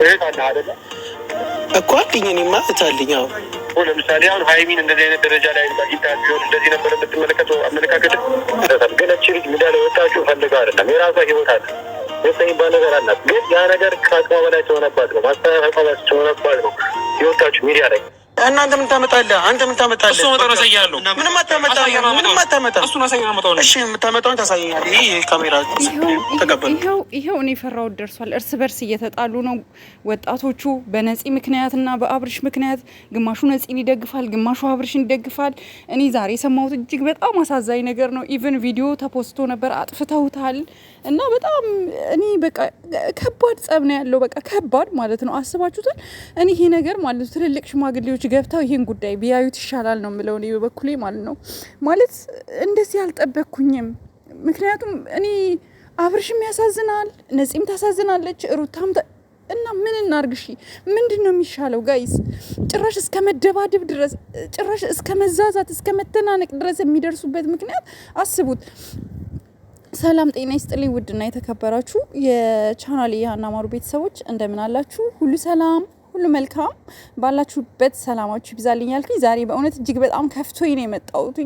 እህት አለ አይደለ እኮ አለኝ። እኔማ እህት አለኝ። አዎ ለምሳሌ አሁን ሀይሚን እንደዚህ አይነት ደረጃ ላይ ባጊታ ቢሆን እንደዚህ ነበር የምትመለከተው አመለካከት ግን እቺ ልጅ ሚዲያ ላይ ወጣችሁ ፈልጋ አይደለም። የራሷ ህይወት አለ የሚባል ነገር አላት። ግን ያ ነገር ከአቅሟ በላይ ተሆነባት ነው ማስተካከል ተሆነባት ነው የወጣችሁ ሚዲያ ላይ እናንተ ምን ታመጣለህ? አንተ ምን ታመጣለህ? እሱ መጣው ያሳያለሁ። ምንም አታመጣም። ምንም አታመጣም። እሱን አሳያለሁ መጣው። እሺ የምታመጣውን ታሳየኛለህ። ይሄ ካሜራ ተቀበል። ይሄው እኔ ፈራው ደርሷል። እርስ በርስ እየተጣሉ ነው ወጣቶቹ በነፂ ምክንያትና በአብርሽ ምክንያት። ግማሹ ነፂን ይደግፋል፣ ግማሹ አብርሽን ይደግፋል። እኔ ዛሬ የሰማሁት እጅግ በጣም አሳዛኝ ነገር ነው። ኢቭን ቪዲዮ ተፖስቶ ነበር፣ አጥፍተውታል። እና በጣም እኔ በቃ ከባድ ጸብ ነው ያለው። በቃ ከባድ ማለት ነው። አስባችሁታል? እኔ ይሄ ነገር ማለት ነው ትልልቅ ሽማግሌዎች ገብተው ይሄን ጉዳይ ቢያዩት ይሻላል ነው የምለው እኔ በበኩሌ ማለት ነው። ማለት እንደዚህ አልጠበቅኩኝም። ምክንያቱም እኔ አብርሽም ያሳዝናል፣ ነፂም ታሳዝናለች፣ ሩታም እና ምን እናርግ? እሺ ምንድን ነው የሚሻለው ጋይስ? ጭራሽ እስከ መደባደብ ድረስ፣ ጭራሽ እስከ መዛዛት፣ እስከ መተናነቅ ድረስ የሚደርሱበት ምክንያት አስቡት። ሰላም ጤና ይስጥልኝ ውድና የተከበራችሁ የቻናል የሀና ማሩ ቤተሰቦች እንደምን አላችሁ? ሁሉ ሰላም ሁሉ መልካም ባላችሁበት ሰላማችሁ ይብዛልኝ ያልኩኝ ዛሬ በእውነት እጅግ በጣም ከፍቶኝ ነው የመጣሁት።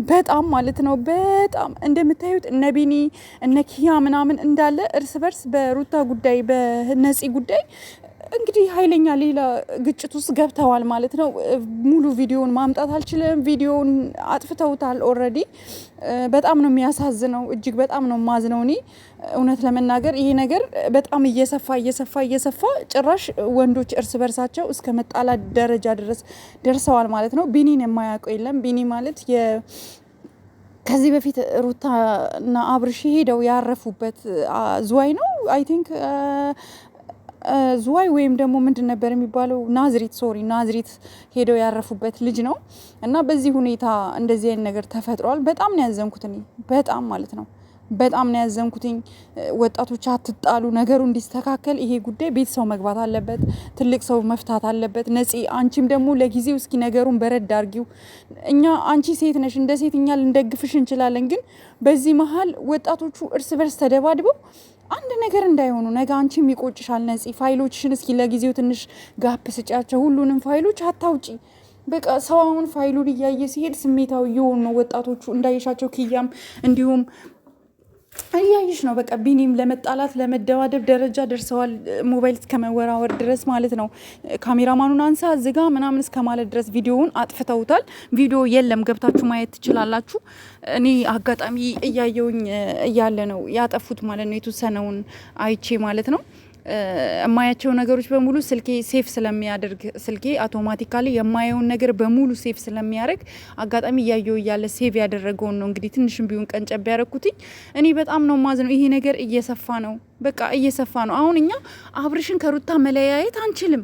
በጣም ማለት ነው በጣም እንደምታዩት እነ ቢኒ እነ ኪያ ምናምን እንዳለ እርስ በርስ በሩታ ጉዳይ በነፂ ጉዳይ እንግዲህ ኃይለኛ ሌላ ግጭት ውስጥ ገብተዋል ማለት ነው። ሙሉ ቪዲዮን ማምጣት አልችልም። ቪዲዮን አጥፍተውታል ኦልሬዲ። በጣም ነው የሚያሳዝነው። እጅግ በጣም ነው ማዝነው። እኔ እውነት ለመናገር ይሄ ነገር በጣም እየሰፋ ጭራሽ ወንዶች እርስ በርሳቸው እስከ መጣላት ደረጃ ድረስ ደርሰዋል ማለት ነው። ቢኒን የማያውቀው የለም። ቢኒ ማለት ከዚህ በፊት ሩታና አብርሽ ሄደው ያረፉበት ዝዋይ ነው አይ ቲንክ ዝዋይ ወይም ደግሞ ምንድን ነበር የሚባለው ናዝሪት ሄደው ያረፉበት ልጅ ነው። እና በዚህ ሁኔታ እንደዚህ አይነት ነገር ተፈጥሯል። በጣም ነው ያዘንኩት እኔ በጣም ማለት ነው በጣም ነው ያዘንኩትኝ። ወጣቶች አትጣሉ፣ ነገሩ እንዲስተካከል ይሄ ጉዳይ ቤት ሰው መግባት አለበት፣ ትልቅ ሰው መፍታት አለበት። ነፂ አንቺም ደግሞ ለጊዜው እስኪ ነገሩን በረድ አርጊው። አንቺ ሴት ነሽ፣ እንደ ሴት እኛ ልንደግፍሽ እንችላለን። ግን በዚህ መሀል ወጣቶቹ እርስ በርስ ተደባድበው አንድ ነገር እንዳይሆኑ ነገ አንቺም ይቆጭሻል። ነፂ ፋይሎችሽን እስኪ ለጊዜው ትንሽ ጋፕ ስጫቸው። ሁሉንም ፋይሎች አታውጪ። በቃ ሰው አሁን ፋይሉን እያየ ሲሄድ ስሜታዊ የሆኑ ነው ወጣቶቹ። እንዳይሻቸው ኪያም እንዲሁም እያይሽ ነው። በቃ ቢኒም ለመጣላት ለመደባደብ ደረጃ ደርሰዋል። ሞባይል እስከ መወራወር ድረስ ማለት ነው። ካሜራማኑን አንሳ ዝጋ ምናምን እስከ ማለት ድረስ ቪዲዮውን አጥፍተውታል። ቪዲዮ የለም፣ ገብታችሁ ማየት ትችላላችሁ። እኔ አጋጣሚ እያየውኝ እያለ ነው ያጠፉት ማለት ነው። የተወሰነውን አይቼ ማለት ነው። የማያቸው ነገሮች በሙሉ ስልኬ ሴፍ ስለሚያደርግ ስልኬ አውቶማቲካሊ የማየውን ነገር በሙሉ ሴፍ ስለሚያደርግ አጋጣሚ እያየው እያለ ሴቭ ያደረገውን ነው እንግዲህ ትንሽም ቢሆን ቀንጨብ ያደረኩትኝ። እኔ በጣም ነው ማዝነው። ይሄ ነገር እየሰፋ ነው፣ በቃ እየሰፋ ነው። አሁን እኛ አብርሽን ከሩታ መለያየት አንችልም።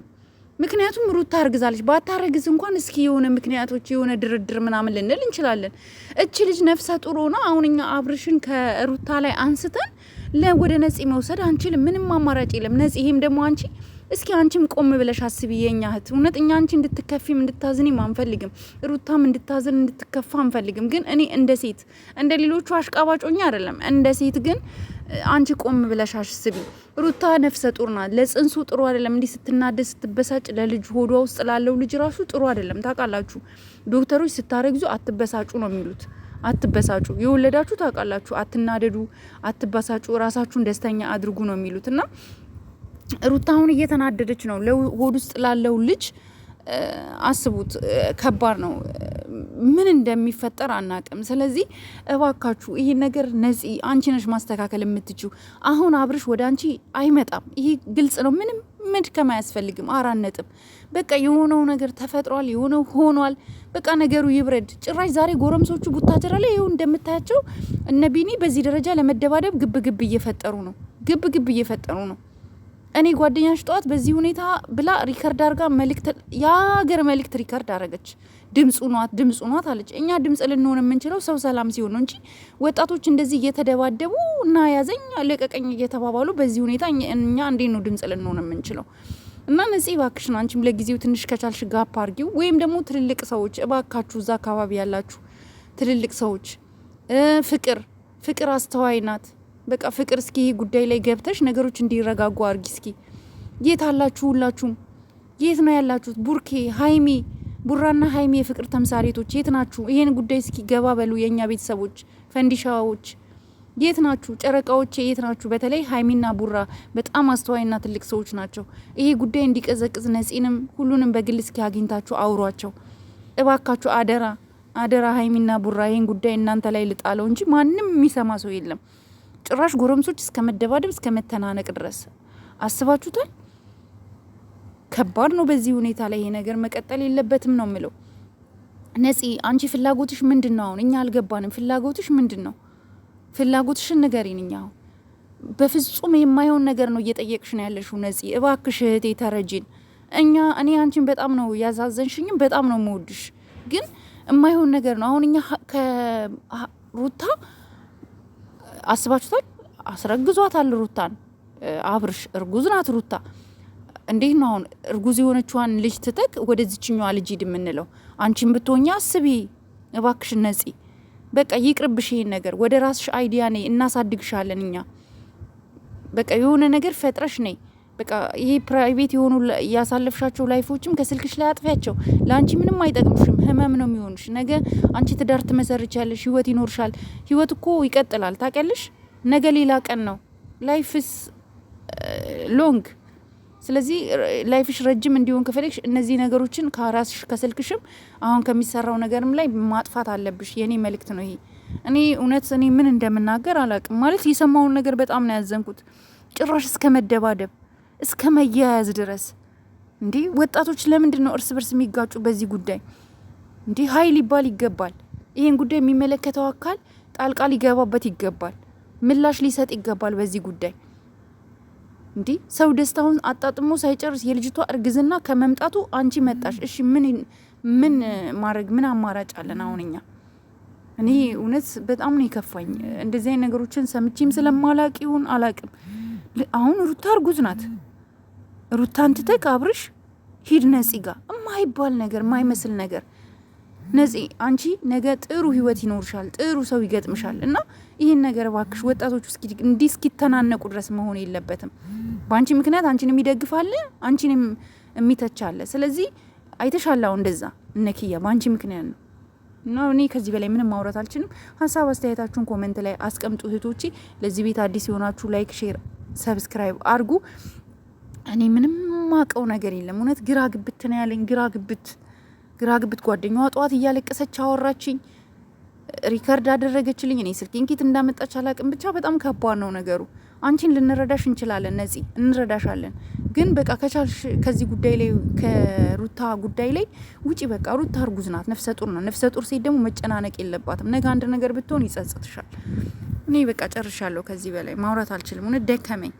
ምክንያቱም ሩታ አርግዛለች። ባታረግዝ እንኳን እስኪ የሆነ ምክንያቶች የሆነ ድርድር ምናምን ልንል እንችላለን። እች ልጅ ነፍሰ ጡር ሆና አሁን እኛ አብርሽን ከሩታ ላይ አንስተን ወደ ነፂ መውሰድ አንችልም። ምንም አማራጭ የለም። ነፂ ይሄም ደግሞ አንቺ እስኪ አንቺም ቆም ብለሽ አስቢ የኛ እህት። እውነት እኛ አንቺ እንድትከፊም እንድታዝኒም አንፈልግም። ሩታም እንድታዝን እንድትከፋ አንፈልግም። ግን እኔ እንደ ሴት እንደ ሌሎቹ አሽቃባጮኛ አይደለም፣ እንደ ሴት ግን አንቺ ቆም ብለሽ አስቢ። ሩታ ነፍሰ ጡር ናት። ለጽንሱ ጥሩ አይደለም። እንዲህ ስትናደድ ስትበሳጭ ለልጅ ሆዷ ውስጥ ላለው ልጅ ራሱ ጥሩ አይደለም። ታውቃላችሁ፣ ዶክተሮች ስታረግዙ አትበሳጩ ነው የሚሉት። አትበሳጩ፣ የወለዳችሁ ታውቃላችሁ። አትናደዱ፣ አትበሳጩ፣ ራሳችሁን ደስተኛ አድርጉ ነው የሚሉት። እና ሩታ አሁን እየተናደደች ነው ለሆድ ውስጥ ላለው ልጅ። አስቡት፣ ከባድ ነው። ምን እንደሚፈጠር አናቅም። ስለዚህ እባካችሁ ይሄ ነገር ነፂ አንቺ ነሽ ማስተካከል የምትችው። አሁን አብርሽ ወደ አንቺ አይመጣም። ይሄ ግልጽ ነው። ምንም መድከም አያስፈልግም። 4 ነጥብ። በቃ የሆነው ነገር ተፈጥሯል፣ የሆነው ሆኗል። በቃ ነገሩ ይብረድ። ጭራሽ ዛሬ ጎረምሶቹ ቡታጀራ ላይ ይኸው እንደምታያቸው እነ ቢኒ በዚህ ደረጃ ለመደባደብ ግብ እየፈጠሩ ነው። እኔ ጓደኛሽ ጠዋት በዚህ ሁኔታ ብላ ሪከርድ አርጋ የሀገር መልእክት ሪከርድ አረገች። ድምፁ ኗት አለች። እኛ ድምጽ ልንሆን የምንችለው ሰው ሰላም ሲሆን ነው እንጂ ወጣቶች እንደዚህ እየተደባደቡ እና ያዘኝ ለቀቀኝ እየተባባሉ በዚህ ሁኔታ እኛ እንዴት ነው ድምጽ ልንሆን የምንችለው? እና ነፂ እባክሽን አንቺም ለጊዜው ትንሽ ከቻልሽ ጋፕ አርጊው። ወይም ደግሞ ትልልቅ ሰዎች እባካችሁ እዛ አካባቢ ያላችሁ ትልልቅ ሰዎች ፍቅር አስተዋይ ናት። በቃ ፍቅር እስኪ ይሄ ጉዳይ ላይ ገብተሽ ነገሮች እንዲረጋጉ አርጊ እስኪ። የት አላችሁ? ሁላችሁም የት ነው ያላችሁት? ቡርኬ ሀይሚ፣ ቡራና ሀይሚ የፍቅር ተምሳሌቶች የት ናችሁ? ይሄን ጉዳይ እስኪ ገባ በሉ። የእኛ ቤተሰቦች ፈንዲሻዎች የት ናችሁ? ጨረቃዎች የት ናችሁ? በተለይ ሀይሚና ቡራ በጣም አስተዋይና ትልቅ ሰዎች ናቸው። ይሄ ጉዳይ እንዲቀዘቅዝ ነፂንም ሁሉንም በግል እስኪ አግኝታችሁ አውሯቸው እባካችሁ። አደራ አደራ፣ ሀይሚና ቡራ ይሄን ጉዳይ እናንተ ላይ ልጣለው እንጂ ማንም የሚሰማ ሰው የለም። ጭራሽ ጎረምሶች እስከ መደባደብ እስከ መተናነቅ ድረስ አስባችሁታል? ከባድ ነው። በዚህ ሁኔታ ላይ ይሄ ነገር መቀጠል የለበትም ነው የምለው። ነፂ አንቺ ፍላጎትሽ ምንድን ነው? አሁን እኛ አልገባንም። ፍላጎትሽ ምንድን ነው? ፍላጎትሽን ንገሪን። እኛ አሁን በፍጹም የማይሆን ነገር ነው እየጠየቅሽ ነው ያለሽው ነፂ። እባክሽ እህቴ ተረጂን። እኔ አንቺን በጣም ነው ያዛዘንሽኝም በጣም ነው የምወድሽ፣ ግን የማይሆን ነገር ነው። አሁን እኛ ከሩታ አስባችሁታል? አስረግዟታል ሩታን። አብርሽ እርጉዝ ናት ሩታ። እንዴት ነው አሁን እርጉዝ የሆነችዋን ልጅ ትተክ ወደዚችኛዋ ልጅ ሂድ የምንለው? አንቺን ብትሆኛ አስቢ እባክሽ ነፂ። በቃ ይቅርብሽ ይሄን ነገር። ወደ ራስሽ አይዲያ ነይ፣ እናሳድግሻለን እኛ። በቃ የሆነ ነገር ፈጥረሽ ነይ። በቃ ይሄ ፕራይቬት የሆኑ ያሳለፍሻቸው ላይፎችም ከስልክሽ ላይ አጥፊያቸው። ለአንቺ ምንም አይጠቅምሽም፣ ህመም ነው የሚሆንሽ። ነገ አንቺ ትዳር ትመሰርቻለሽ፣ ህይወት ይኖርሻል። ህይወት እኮ ይቀጥላል ታውቂያለሽ። ነገ ሌላ ቀን ነው። ላይፍስ ሎንግ። ስለዚህ ላይፍሽ ረጅም እንዲሆን ከፈለግሽ እነዚህ ነገሮችን ከራስሽ ከስልክሽም አሁን ከሚሰራው ነገርም ላይ ማጥፋት አለብሽ። የኔ መልእክት ነው ይሄ። እኔ እውነት እኔ ምን እንደምናገር አላቅም። ማለት የሰማውን ነገር በጣም ነው ያዘንኩት። ጭራሽ እስከ መደባደብ እስከ መያያዝ ድረስ። እንዲህ ወጣቶች ለምንድን ነው እርስ በርስ የሚጋጩ በዚህ ጉዳይ? እንዲህ ሀይል ሊባል ይገባል። ይሄን ጉዳይ የሚመለከተው አካል ጣልቃ ሊገባበት ይገባል። ምላሽ ሊሰጥ ይገባል በዚህ ጉዳይ። እንዲህ ሰው ደስታውን አጣጥሞ ሳይጨርስ የልጅቷ እርግዝና ከመምጣቱ አንቺ መጣሽ። እሺ ምን ማድረግ ምን አማራጭ አለን አሁን እኛ? እኔ እውነት በጣም ነው የከፋኝ። እንደዚህ አይነት ነገሮችን ሰምቼም ስለማላቅ ይሁን አላቅም። አሁን ሩታ እርጉዝ ናት። ሩታን ትተክ አብርሽ ሂድ ነፂ ጋር የማይባል ነገር የማይመስል ነገር። ነፂ አንቺ ነገ ጥሩ ህይወት ይኖርሻል፣ ጥሩ ሰው ይገጥምሻል። እና ይህን ነገር እባክሽ ወጣቶች እንዲህ እስኪተናነቁ ድረስ መሆን የለበትም። በአንቺ ምክንያት አንቺን የሚደግፋለ፣ አንቺን የሚተቻለ። ስለዚህ አይተሻላው እንደዛ እነኪያ በአንቺ ምክንያት ነው። እና እኔ ከዚህ በላይ ምንም ማውራት አልችልም። ሀሳብ አስተያየታችሁን ኮሜንት ላይ አስቀምጡ እህቶቼ። ለዚህ ቤት አዲስ የሆናችሁ ላይክ፣ ሼር፣ ሰብስክራይብ አድርጉ። እኔ ምንም ማቀው ነገር የለም። እውነት ግራ ግብት ነው ያለኝ። ግራ ግብት ጓደኛዋ ጠዋት እያለቀሰች አወራችኝ፣ ሪከርድ አደረገችልኝ። እኔ ስልኬን ኪት እንዳመጣች አላቅም። ብቻ በጣም ከባድ ነው ነገሩ። አንቺን ልንረዳሽ እንችላለን ነፂ፣ እንረዳሻለን። ግን በቃ ከቻልሽ ከዚህ ጉዳይ ላይ ከሩታ ጉዳይ ላይ ውጪ። በቃ ሩታ እርጉዝ ናት፣ ነፍሰ ጡር ነው። ነፍሰ ጡር ሴት ደግሞ መጨናነቅ የለባትም። ነገ አንድ ነገር ብትሆን ይጸጽትሻል። እኔ በቃ ጨርሻለሁ። ከዚህ በላይ ማውራት አልችልም። እውነት ደከመኝ።